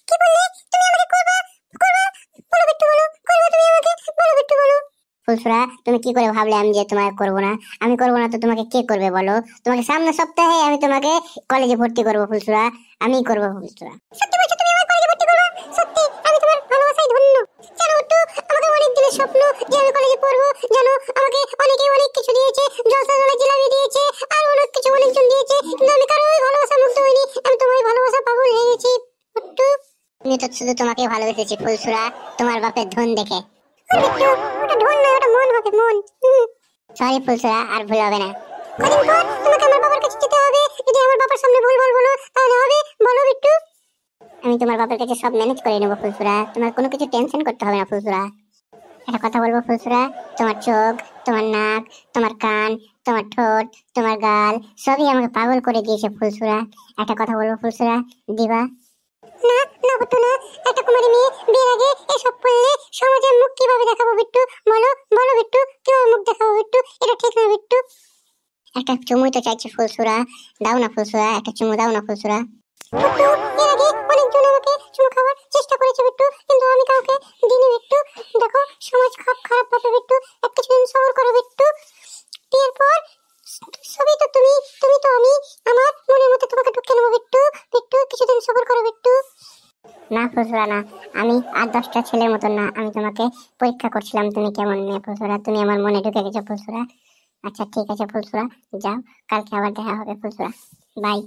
কি বললে? তুমি আমাকে করবা করবা বলো বিট্টু, বলো করবা তুমি আমাকে, বলো বিট্টু বলো। ফুলসুরা, তুমি কি করে ভাবলে আমি যে তোমাকে করব না? আমি করব না তো তোমাকে কে করবে বলো? তোমাকে সামনের সপ্তাহে আমি তোমাকে কলেজে ভর্তি করব ফুলসুরা, আমিই করব ফুলসুরা। সত্যি বলছো তুমি আমার কলেজে ভর্তি করবে? সত্যি? আমি তোমার ভালোবাসায় ধন্য। জানো বিট্টু, আমাকে অনেক দিনের স্বপ্ন যে আমি কলেজে পড়বো। জানো আমাকে অনেকে অনেক কিছু দিয়েছে, জলসাজলা জিলাপি দিয়েছে, আর অনেক কিছু অনেকজন দিয়েছে, কিন্তু আমি কারোই ভালোবাসা মুগ্ধ হইনি। আমি তোমার ভালোবাসা পাগল হয়ে গেছি বিট্টু। আমি তো শুধু তোমাকে ভালোবেসেছি ফুলসুরা, তোমার বাপের ধন দেখে। বিট্টু, ওটা ধন না, ওটা মন হবে, মন। সরি ফুলসুরা, আর ভুল হবে না। কদিন পর তোমাকে আমার বাবার কাছে যেতে হবে, যদি আমার বাবার সামনে ভুল বলো তাহলে হবে, বলো বিট্টু। আমি তোমার বাবার কাছে সব ম্যানেজ করে নেবো ফুলসুরা, তোমার কোনো কিছু টেনশন করতে হবে না ফুলসুরা। একটা কথা বলবো ফুলসুরা, তোমার চোখ, তোমার নাক, তোমার কান, তোমার ঠোঁট, তোমার গাল সবই আমাকে পাগল করে দিয়েছে ফুলসুরা। একটা কথা বলবো ফুলসুরা, দিবা? না না হতো না, একটা কুমারী মেয়ে বিয়ের আগে এসব করলে সমাজের মুখ কিভাবে দেখাবো বিট্টু? বলো বলো বিট্টু, কিভাবে মুখ দেখাবো বিট্টু? এটা ঠিক না বিট্টু। একটা চুমুই তো চাইছে ফুলসুরা, দাও না ফুলসুরা, একটা চুমু দাও না ফুলসুরা। বিট্টু, এর আগে অনেকজন আমাকে চুমু খাওয়ার চেষ্টা করেছে বিট্টু, কিন্তু আমি কাউকে দিইনি বিট্টু। দেখো সমাজ খুব খারাপ ভাবে বিট্টু, এক কিছুদিন সবর করো বিট্টু। বিয়ের পর সবই তো তুমি, তুমি তো আমি, আমার মনের মধ্যে তোমাকে ঢুকিয়ে নেবো বিট্টু। বিট্টু কিছুদিন সবর করো বিট্টু। না ফুলসুরা না, আমি আর 10টা ছেলের মতন না, আমি তোমাকে পরীক্ষা করছিলাম তুমি কেমন মেয়ে ফুলসুরা, তুমি আমার মনে ঢুকে গেছো ফুলসুরা। আচ্ছা ঠিক আছে ফুলসুরা, যাও, কালকে আবার দেখা হবে ফুলসুরা, বাই।